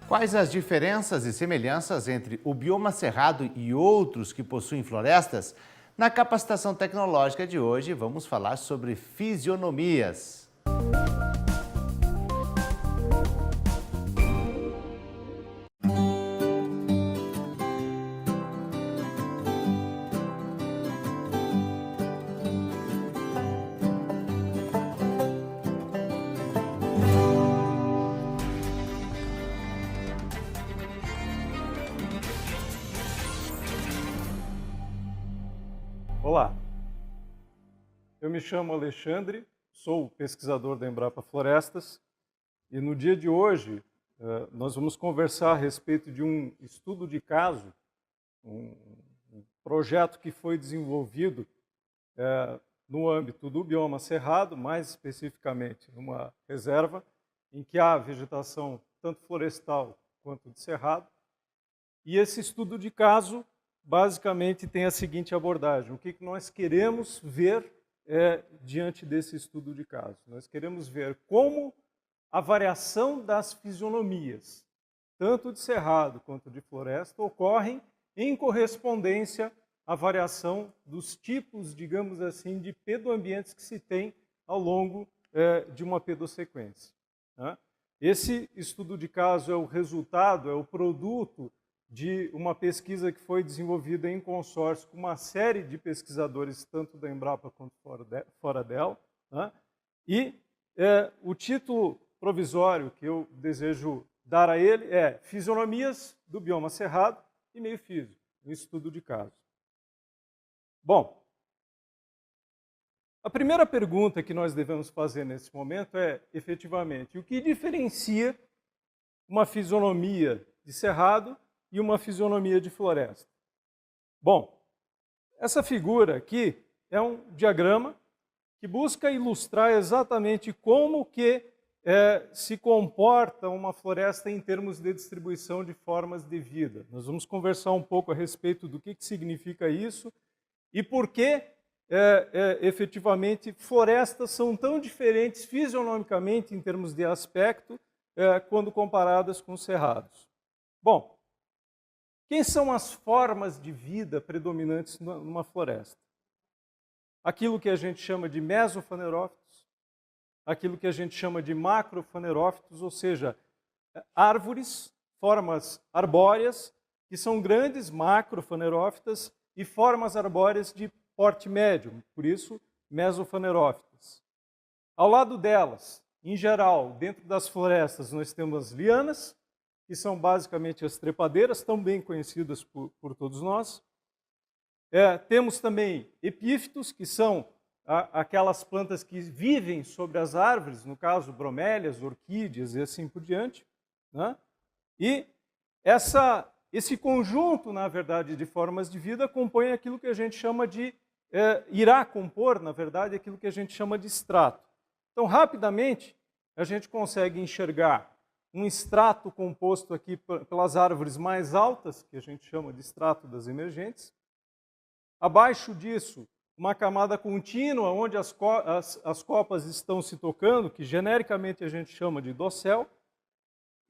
Quais as diferenças e semelhanças entre o bioma cerrado e outros que possuem florestas? Na capacitação tecnológica de hoje, vamos falar sobre fisionomias. Olá, eu me chamo Alexandre, sou pesquisador da Embrapa Florestas e no dia de hoje nós vamos conversar a respeito de um estudo de caso, um projeto que foi desenvolvido no âmbito do bioma cerrado, mais especificamente numa reserva em que há vegetação tanto florestal quanto de cerrado. E esse estudo de caso basicamente tem a seguinte abordagem: o que nós queremos ver diante desse estudo de caso? Nós queremos ver como a variação das fisionomias, tanto de cerrado quanto de floresta, ocorrem em correspondência à variação dos tipos, digamos assim, de pedoambientes que se tem ao longo de uma pedossequência. Né? Esse estudo de caso é o resultado, é o produto de uma pesquisa que foi desenvolvida em consórcio com uma série de pesquisadores, tanto da Embrapa quanto fora dela. Né? E o título provisório que eu desejo dar a ele é Fisionomias do bioma cerrado e meio físico, um estudo de caso. Bom, a primeira pergunta que nós devemos fazer nesse momento é, efetivamente, o que diferencia uma fisionomia de cerrado e uma fisionomia de floresta? Bom, essa figura aqui é um diagrama que busca ilustrar exatamente como que se comporta uma floresta em termos de distribuição de formas de vida. Nós vamos conversar um pouco a respeito do que significa isso e por que, efetivamente, florestas são tão diferentes fisionomicamente em termos de aspecto quando comparadas com cerrados. Bom, quem são as formas de vida predominantes numa floresta? Aquilo que a gente chama de mesofanerófitos, aquilo que a gente chama de macrofanerófitos, ou seja, árvores, formas arbóreas, que são grandes macrofanerófitas, e formas arbóreas de porte médio, por isso mesofanerófitas. Ao lado delas, em geral, dentro das florestas, nós temos as lianas, que são basicamente as trepadeiras, tão bem conhecidas por todos nós. Temos também epífitos, que são aquelas plantas que vivem sobre as árvores, no caso bromélias, orquídeas e assim por diante. Né? E esse conjunto, na verdade, de formas de vida compõe aquilo que a gente chama de, irá compor, na verdade, aquilo que a gente chama de estrato. Então, rapidamente, a gente consegue enxergar um estrato composto aqui pelas árvores mais altas, que a gente chama de estrato das emergentes. Abaixo disso, uma camada contínua, onde as copas estão se tocando, que genericamente a gente chama de dossel.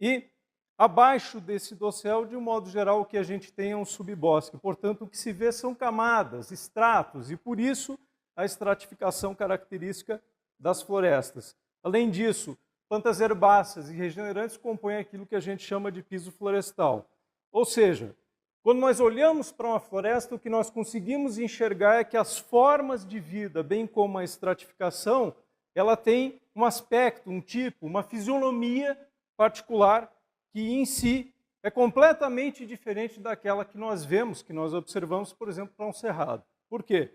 E abaixo desse dossel, de um modo geral, o que a gente tem é um subbosque. Portanto, o que se vê são camadas, estratos, e por isso a estratificação característica das florestas. Além disso, plantas herbáceas e regenerantes compõem aquilo que a gente chama de piso florestal. Ou seja, quando nós olhamos para uma floresta, o que nós conseguimos enxergar é que as formas de vida, bem como a estratificação, ela tem um aspecto, um tipo, uma fisionomia particular que em si é completamente diferente daquela que nós vemos, que nós observamos, por exemplo, para um cerrado. Por quê?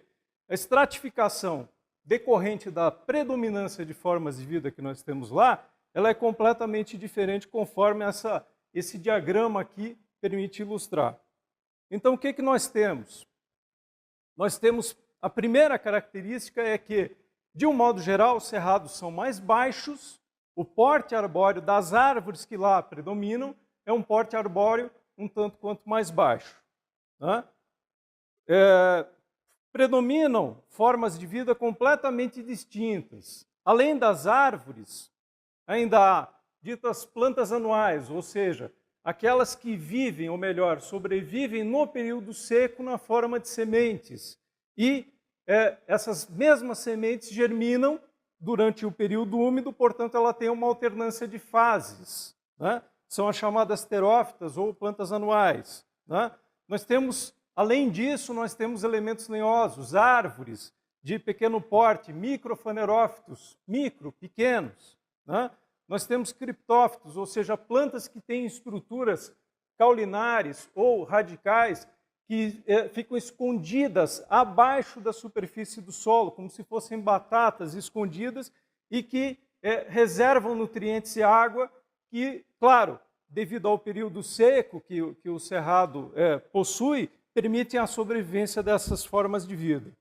A estratificação decorrente da predominância de formas de vida que nós temos lá, ela é completamente diferente conforme esse diagrama aqui permite ilustrar. Então, o que nós temos? Nós temos, a primeira característica é que, de um modo geral, os cerrados são mais baixos, o porte arbóreo das árvores que lá predominam é um porte arbóreo um tanto quanto mais baixo. Né? Predominam formas de vida completamente distintas. Além das árvores, ainda há ditas plantas anuais, ou seja, aquelas que vivem, ou melhor, sobrevivem no período seco na forma de sementes. E essas mesmas sementes germinam durante o período úmido, portanto, ela tem uma alternância de fases, né? São as chamadas terófitas ou plantas anuais, né? Nós temos, além disso, nós temos elementos lenhosos, árvores de pequeno porte, microfanerófitos, pequenos, né? Nós temos criptófitos, ou seja, plantas que têm estruturas caulinares ou radicais que ficam escondidas abaixo da superfície do solo, como se fossem batatas escondidas e que reservam nutrientes e água que, claro, devido ao período seco que o cerrado possui, permitem a sobrevivência dessas formas de vida.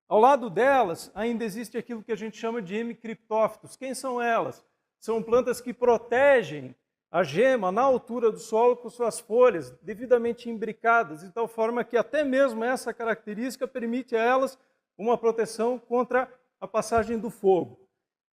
Ao lado delas, ainda existe aquilo que a gente chama de hemicriptófitos. Quem são elas? São plantas que protegem a gema na altura do solo com suas folhas devidamente imbricadas, de tal forma que até mesmo essa característica permite a elas uma proteção contra a passagem do fogo.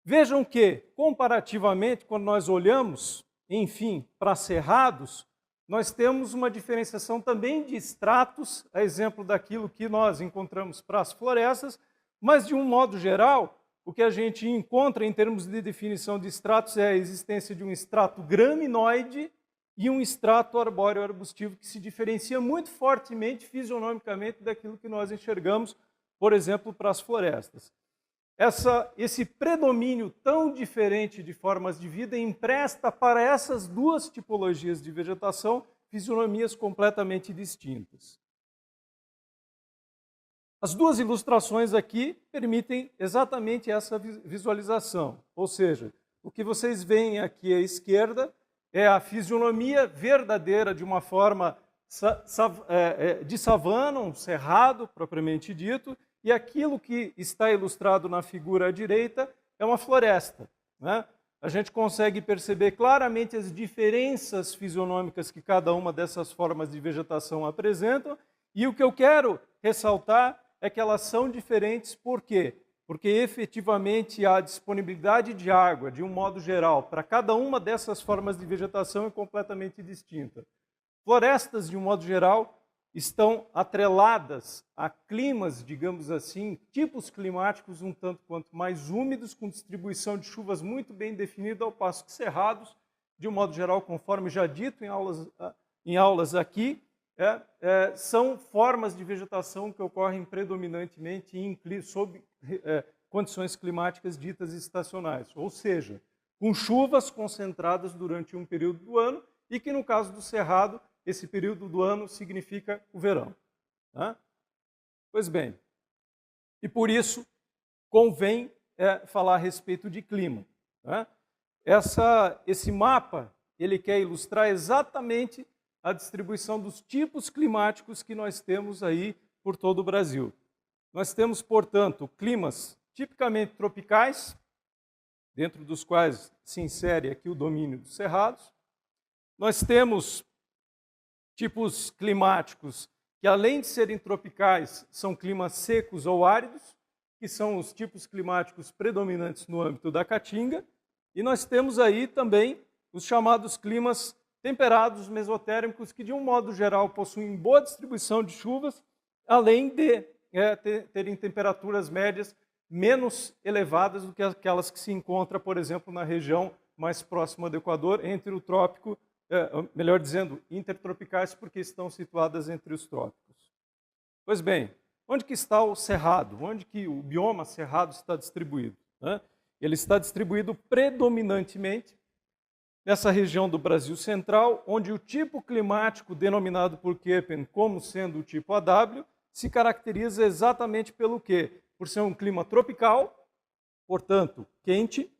Vejam que, comparativamente, quando nós olhamos, enfim, para cerrados, nós temos uma diferenciação também de estratos, a exemplo daquilo que nós encontramos para as florestas, mas, de um modo geral, o que a gente encontra em termos de definição de estratos é a existência de um estrato graminoide e um estrato arbóreo arbustivo que se diferencia muito fortemente fisionomicamente daquilo que nós enxergamos, por exemplo, para as florestas. Esse predomínio tão diferente de formas de vida empresta para essas duas tipologias de vegetação fisionomias completamente distintas. As duas ilustrações aqui permitem exatamente essa visualização, ou seja, o que vocês veem aqui à esquerda é a fisionomia verdadeira de uma forma de savana, um cerrado propriamente dito, e aquilo que está ilustrado na figura à direita é uma floresta, né? A gente consegue perceber claramente as diferenças fisionômicas que cada uma dessas formas de vegetação apresentam, e o que eu quero ressaltar é que elas são diferentes. Por quê? Porque efetivamente a disponibilidade de água, de um modo geral, para cada uma dessas formas de vegetação é completamente distinta. Florestas, de um modo geral, estão atreladas a climas, digamos assim, tipos climáticos um tanto quanto mais úmidos, com distribuição de chuvas muito bem definida, ao passo que cerrados, de um modo geral, conforme já dito em aulas aqui, são formas de vegetação que ocorrem predominantemente sob condições climáticas ditas estacionais, ou seja, com chuvas concentradas durante um período do ano e que, no caso do cerrado, esse período do ano significa o verão. Né? Pois bem, e por isso convém falar a respeito de clima. Né? Esse mapa ele quer ilustrar exatamente a distribuição dos tipos climáticos que nós temos aí por todo o Brasil. Nós temos, portanto, climas tipicamente tropicais, dentro dos quais se insere aqui o domínio dos cerrados. Nós temos tipos climáticos que, além de serem tropicais, são climas secos ou áridos, que são os tipos climáticos predominantes no âmbito da Caatinga. E nós temos aí também os chamados climas temperados mesotérmicos, que de um modo geral possuem boa distribuição de chuvas, além de terem temperaturas médias menos elevadas do que aquelas que se encontram, por exemplo, na região mais próxima do Equador, entre o trópico, melhor dizendo, intertropicais, porque estão situadas entre os trópicos. Pois bem, onde que está o cerrado? Onde que o bioma cerrado está distribuído? Né? Ele está distribuído predominantemente nessa região do Brasil Central, onde o tipo climático denominado por Köppen como sendo o tipo AW se caracteriza exatamente pelo quê? Por ser um clima tropical, portanto, quente,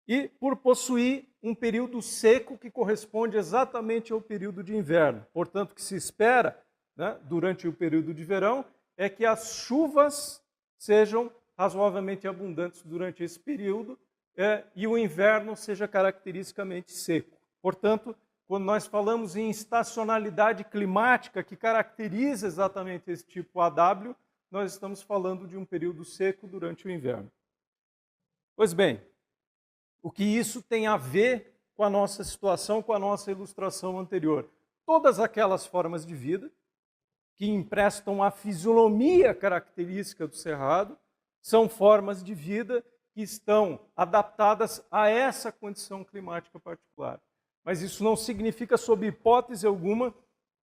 e por possuir um período seco que corresponde exatamente ao período de inverno. Portanto, o que se espera, né, durante o período de verão é que as chuvas sejam razoavelmente abundantes durante esse período, e o inverno seja caracteristicamente seco. Portanto, quando nós falamos em estacionalidade climática, que caracteriza exatamente esse tipo AW, nós estamos falando de um período seco durante o inverno. Pois bem, o que isso tem a ver com a nossa situação, com a nossa ilustração anterior. Todas aquelas formas de vida que emprestam a fisionomia característica do cerrado são formas de vida que estão adaptadas a essa condição climática particular. Mas isso não significa, sob hipótese alguma,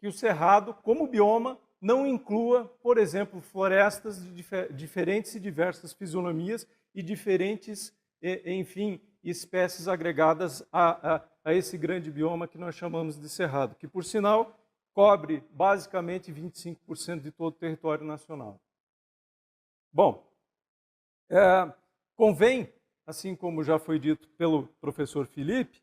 que o cerrado, como bioma, não inclua, por exemplo, florestas de diferentes e diversas fisionomias e diferentes, enfim, espécies agregadas a esse grande bioma que nós chamamos de cerrado, que, por sinal, cobre basicamente 25% de todo o território nacional. Bom, convém, assim como já foi dito pelo professor Felipe,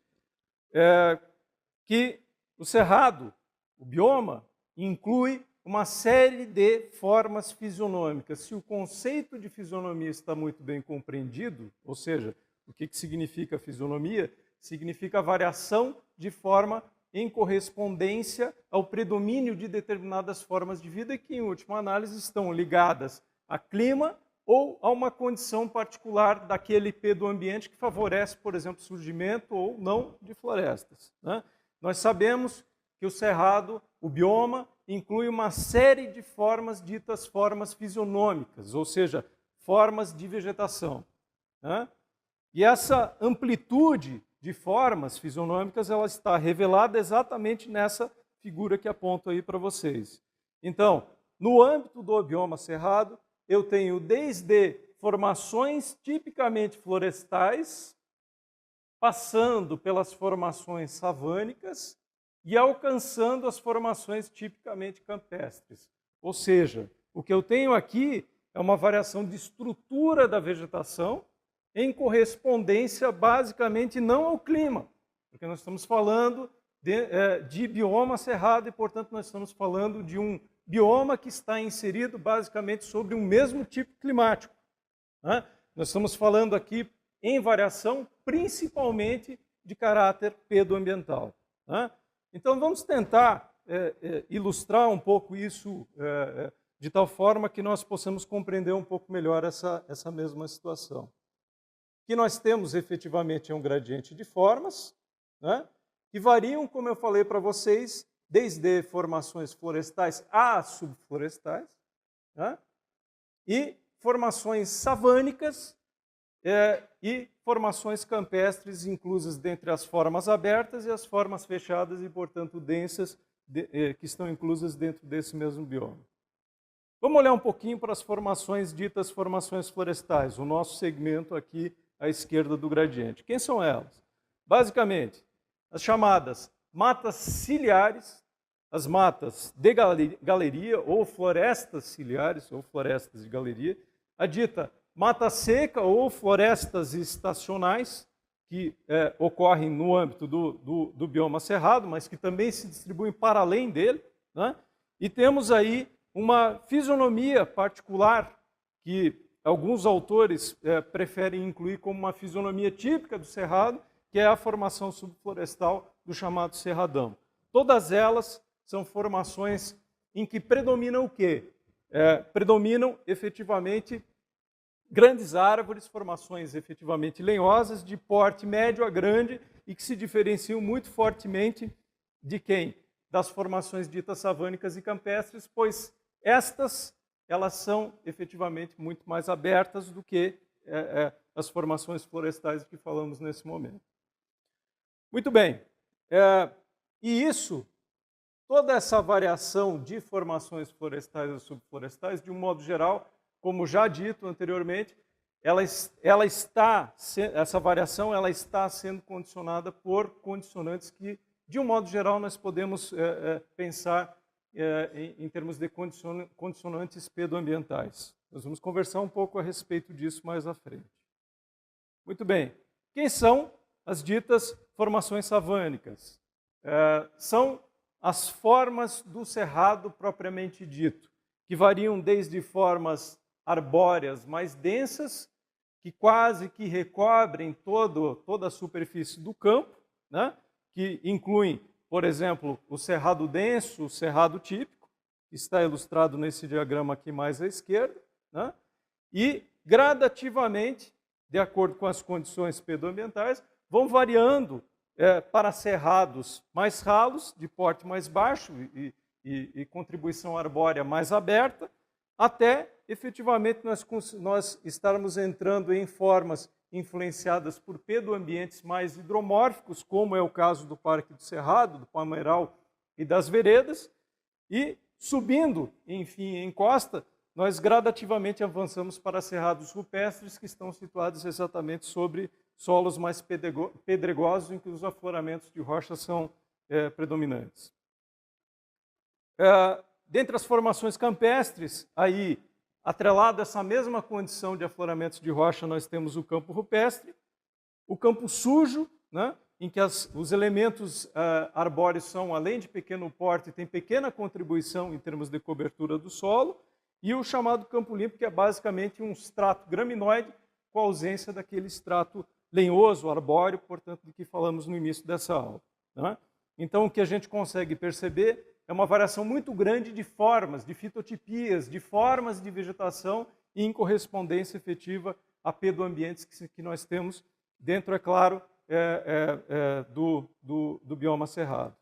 que o cerrado, o bioma, inclui uma série de formas fisionômicas. Se o conceito de fisionomia está muito bem compreendido, ou seja, o que significa fisionomia? Significa a variação de forma em correspondência ao predomínio de determinadas formas de vida que, em última análise, estão ligadas a clima ou a uma condição particular daquele IP do ambiente que favorece, por exemplo, o surgimento ou não de florestas, né? Nós sabemos que o cerrado, o bioma, inclui uma série de formas ditas formas fisionômicas, ou seja, formas de vegetação, né? E essa amplitude de formas fisionômicas ela está revelada exatamente nessa figura que aponto aí para vocês. Então, no âmbito do bioma cerrado, eu tenho desde formações tipicamente florestais, passando pelas formações savânicas e alcançando as formações tipicamente campestres. Ou seja, o que eu tenho aqui é uma variação de estrutura da vegetação em correspondência basicamente não ao clima, porque nós estamos falando de bioma cerrado e, portanto, nós estamos falando de um bioma que está inserido basicamente sobre um mesmo tipo climático, né? Nós estamos falando aqui em variação principalmente de caráter pedoambiental, né? Então vamos tentar ilustrar um pouco isso de tal forma que nós possamos compreender um pouco melhor essa mesma situação. O que nós temos efetivamente é um gradiente de formas, né, que variam, como eu falei para vocês, desde formações florestais a subflorestais, né, e formações savânicas e formações campestres inclusas dentre as formas abertas e as formas fechadas e, portanto, densas, que estão inclusas dentro desse mesmo bioma. Vamos olhar um pouquinho para as formações ditas formações florestais, o nosso segmento aqui à esquerda do gradiente. Quem são elas? Basicamente, as chamadas matas ciliares, as matas de galeria ou florestas ciliares ou florestas de galeria, a dita mata seca ou florestas estacionais, que ocorrem no âmbito do bioma cerrado, mas que também se distribuem para além dele, né? E temos aí uma fisionomia particular que alguns autores preferem incluir como uma fisionomia típica do cerrado, que é a formação subflorestal do chamado cerradão. Todas elas são formações em que predominam o quê? Predominam efetivamente grandes árvores, formações efetivamente lenhosas, de porte médio a grande e que se diferenciam muito fortemente de quem? Das formações ditas savânicas e campestres, pois elas são efetivamente muito mais abertas do que as formações florestais de que falamos nesse momento. Muito bem. E isso, toda essa variação de formações florestais e subflorestais, de um modo geral, como já dito anteriormente, essa variação ela está sendo condicionada por condicionantes que, de um modo geral, nós podemos pensar em termos de condicionantes pedoambientais. Nós vamos conversar um pouco a respeito disso mais à frente. Muito bem. Quem são as ditas formações savânicas? São as formas do cerrado propriamente dito, que variam desde formas arbóreas mais densas, que quase que recobrem toda a superfície do campo, né? Que incluem, por exemplo, o cerrado denso, o cerrado típico, que está ilustrado nesse diagrama aqui mais à esquerda, né? E gradativamente, de acordo com as condições pedoambientais, vão variando para cerrados mais ralos, de porte mais baixo e contribuição arbórea mais aberta, até efetivamente nós estarmos entrando em formas influenciadas por pedoambientes mais hidromórficos, como é o caso do Parque do Cerrado, do Palmeiral e das Veredas, e subindo, enfim, em costa, nós gradativamente avançamos para cerrados rupestres que estão situados exatamente sobre solos mais pedregosos, em que os afloramentos de rocha são predominantes. Dentre as formações campestres, aí, atrelado a essa mesma condição de afloramentos de rocha, nós temos o campo rupestre, o campo sujo, né, em que os elementos arbóreos são, além de pequeno porte, têm pequena contribuição em termos de cobertura do solo, e o chamado campo limpo, que é basicamente um estrato graminoide com a ausência daquele estrato lenhoso, arbóreo, portanto, de que falamos no início dessa aula. Né? Então, o que a gente consegue perceber é uma variação muito grande de formas, de fitotipias, de formas de vegetação e em correspondência efetiva a pedoambientes que nós temos dentro, é claro, do bioma cerrado.